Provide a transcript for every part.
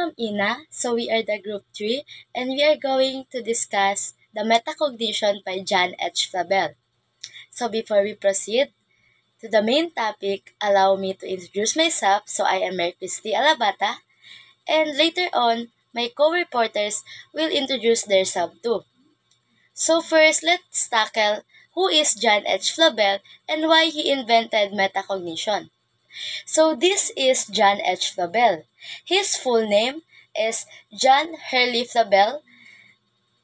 Ma'am Ina. So we are the group 3 and we are going to discuss the metacognition by John H. Flavel. So before we proceed to the main topic, allow me to introduce myself. So I am Mary Christy Alabata and later on, my co-reporters will introduce themselves too. So first, let's tackle who is John H. Flavel and why he invented metacognition. So this is John H. Flavel. His full name is John Hurley Flavel,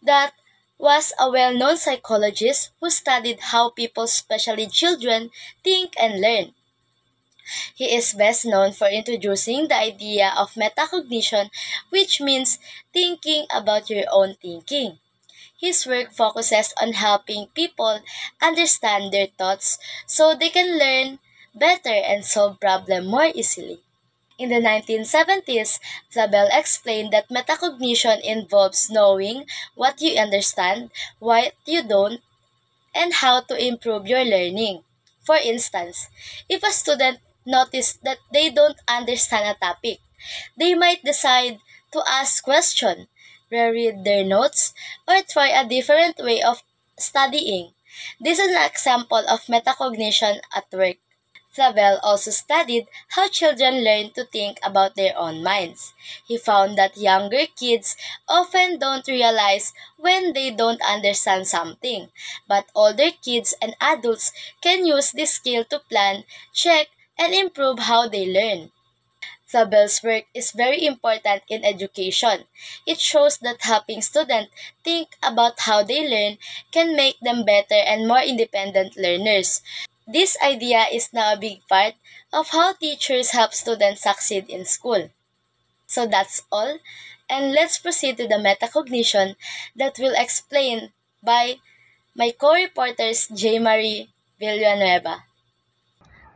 that was a well-known psychologist who studied how people, especially children, think and learn. He is best known for introducing the idea of metacognition, which means thinking about your own thinking. His work focuses on helping people understand their thoughts so they can learn better and solve problems more easily. In the 1970s, Flavel explained that metacognition involves knowing what you understand, what you don't, and how to improve your learning. For instance, if a student notices that they don't understand a topic, they might decide to ask questions, reread their notes, or try a different way of studying. This is an example of metacognition at work. Flavel also studied how children learn to think about their own minds. He found that younger kids often don't realize when they don't understand something, but older kids and adults can use this skill to plan, check, and improve how they learn. Flavel's work is very important in education. It shows that helping students think about how they learn can make them better and more independent learners. This idea is now a big part of how teachers help students succeed in school. So that's all, and let's proceed to the metacognition that will explain by my co-reporters J. Marie Villanueva.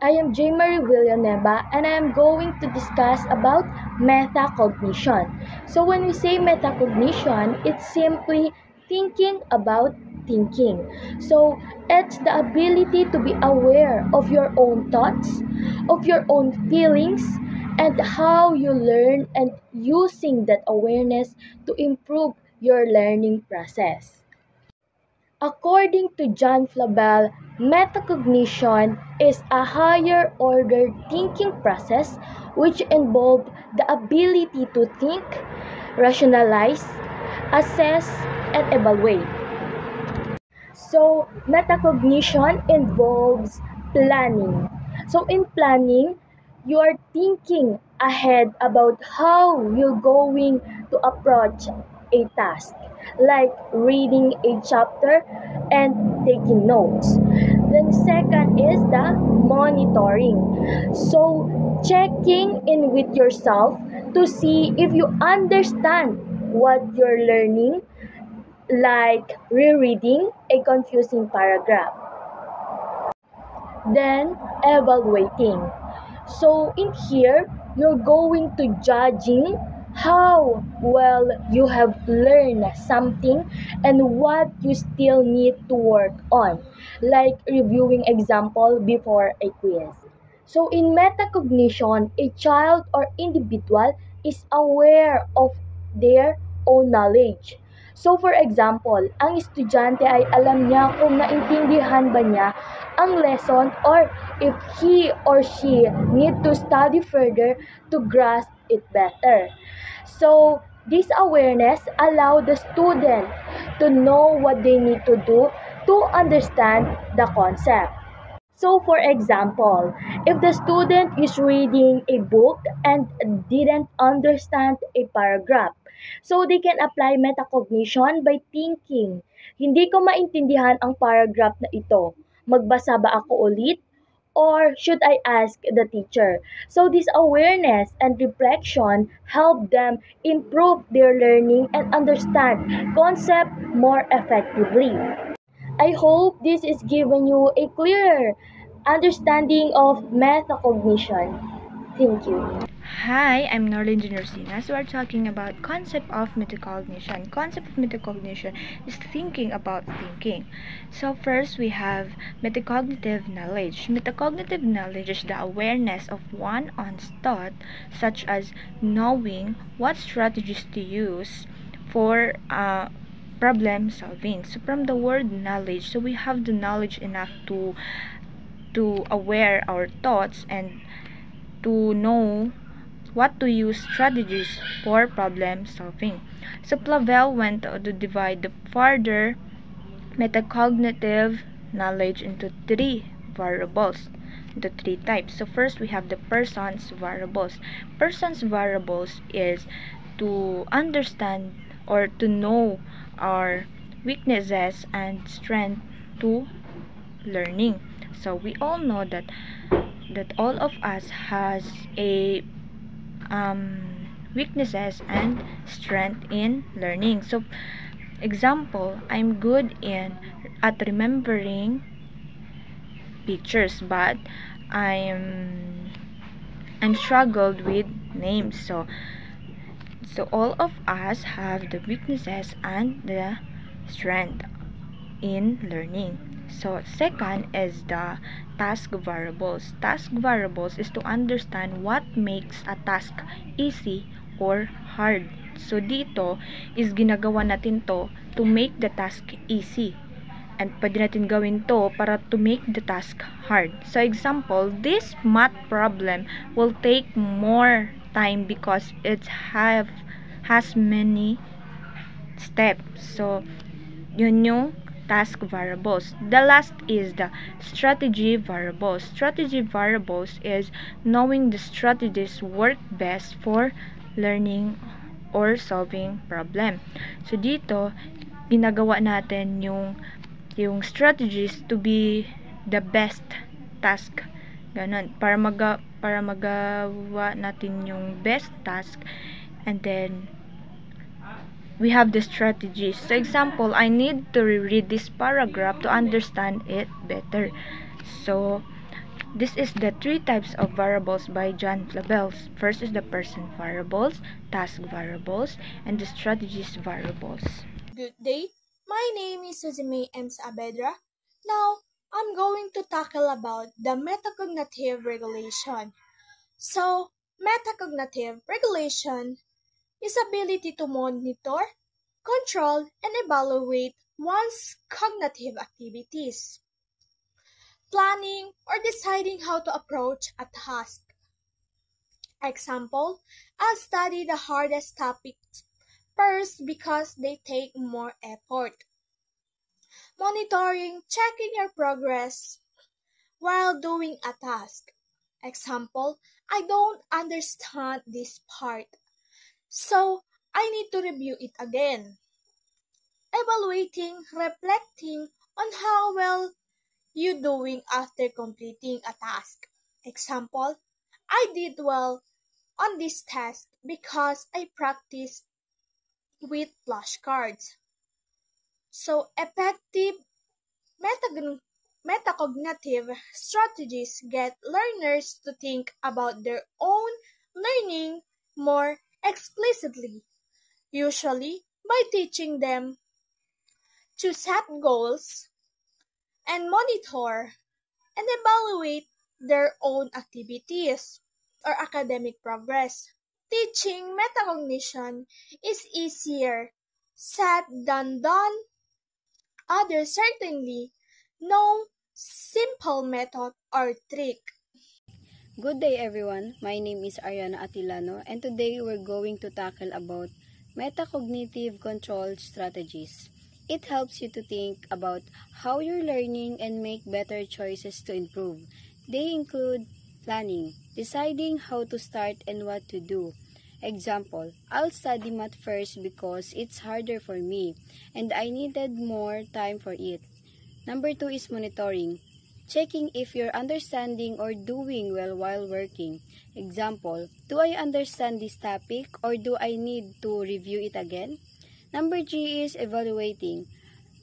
I am J. Marie Villanueva and I am going to discuss about metacognition. So when we say metacognition, it's simply thinking about thinking. So it's the ability to be aware of your own thoughts, of your own feelings, and how you learn and using that awareness to improve your learning process. According to John Flavel, metacognition is a higher order thinking process which involves the ability to think, rationalize, assess, and evaluate. So, metacognition involves planning. So, in planning, you are thinking ahead about how you're going to approach a task, like reading a chapter and taking notes. Then, second is the monitoring. So, checking in with yourself to see if you understand what you're learning, like rereading a confusing paragraph. Then, evaluating. So, in here, you're going to judging how well you have learned something and what you still need to work on, like reviewing example before a quiz. So, in metacognition, a child or individual is aware of their own knowledge. So for example, ang estudyante ay alam niya kung naintindihan ba niya ang lesson or if he or she need to study further to grasp it better. So this awareness allow the student to know what they need to do to understand the concept. So for example, if the student is reading a book and didn't understand a paragraph, so they can apply metacognition by thinking, hindi ko maintindihan ang paragraph na ito. Magbasa ba ako ulit? Or should I ask the teacher? So this awareness and reflection help them improve their learning and understand concept more effectively. I hope this is giving you a clearer understanding of metacognition. Thank you. Hi, I'm Norlin Generosina. So we're talking about concept of metacognition. Concept of metacognition is thinking about thinking. So first we have metacognitive knowledge. Metacognitive knowledge is the awareness of one's thought, such as knowing what strategies to use for problem solving. So from the word knowledge, so we have the knowledge enough to aware our thoughts and to know what to use strategies for problem solving. So Flavel went to divide the further metacognitive knowledge into three variables, into three types. So first we have the person's variables. Person's variables is to understand or to know our weaknesses and strength to learning. So we all know that all of us has a weaknesses and strength in learning. So example, I'm good in at remembering pictures, but I'm I'm struggled with names. So all of us have the weaknesses and the strength in learning. So second is the task variables. Task variables is to understand what makes a task easy or hard. So dito is ginagawa natin to make the task easy. And pwede natin gawin to para to make the task hard. So example, this math problem will take more time because it has many steps. So yun yung task variables. The last is the strategy variables. Strategy variables is knowing the strategies work best for learning or solving problem. So dito, ginagawa natin yung strategies to be the best task. Ganon. Para magawa natin yung best task, and then we have the strategies. So example, I need to reread this paragraph to understand it better. So this is the three types of variables by John Flavel. First is the person variables, task variables, and the strategies variables. Good day. My name is Suzume M. Saavedra. Now, I'm going to tackle about the metacognitive regulation. So, metacognitive regulation is ability to monitor, control, and evaluate one's cognitive activities, planning, or deciding how to approach a task. Example, I'll study the hardest topics first because they take more effort. Monitoring, checking your progress while doing a task. Example, I don't understand this part, so I need to review it again. Evaluating, reflecting on how well you're doing after completing a task. Example, I did well on this test because I practiced with flashcards. So effective metacognitive strategies get learners to think about their own learning more explicitly, usually by teaching them to set goals and monitor and evaluate their own activities or academic progress. Teaching metacognition is easier said than done. Others certainly no simple method or trick. Good day everyone, my name is Ariana Atilano and today we're going to tackle about metacognitive control strategies. It helps you to think about how you're learning and make better choices to improve. They include planning, deciding how to start and what to do. Example, I'll study math first because it's harder for me and I needed more time for it. Number 2 is monitoring. Checking if you're understanding or doing well while working. Example, do I understand this topic or do I need to review it again? Number 3 is evaluating.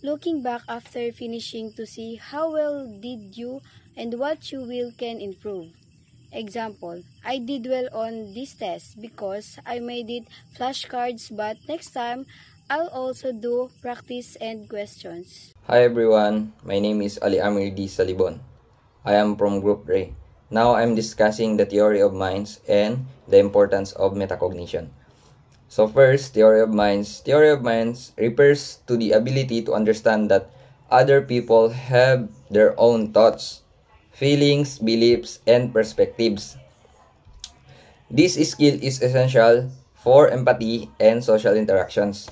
Looking back after finishing to see how well did you and what you will can improve. Example, I did well on this test because I made it flashcards, but next time I'll also do practice and questions. Hi everyone, my name is Ali Amir D. Salibon. I am from Group Ray. Now I'm discussing the theory of minds and the importance of metacognition. So first, theory of minds. Theory of minds refers to the ability to understand that other people have their own thoughts, feelings, beliefs, and perspectives. This skill is essential for empathy and social interactions.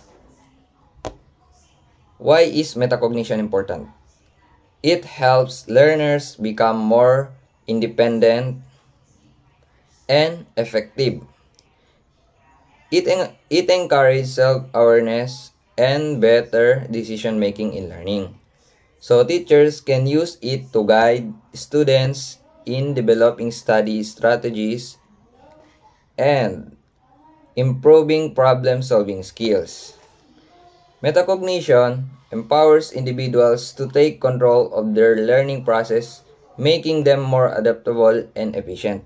Why is metacognition important? It helps learners become more independent and effective. It encourages self-awareness and better decision-making in learning. So teachers can use it to guide students in developing study strategies and improving problem-solving skills. Metacognition empowers individuals to take control of their learning process, making them more adaptable and efficient.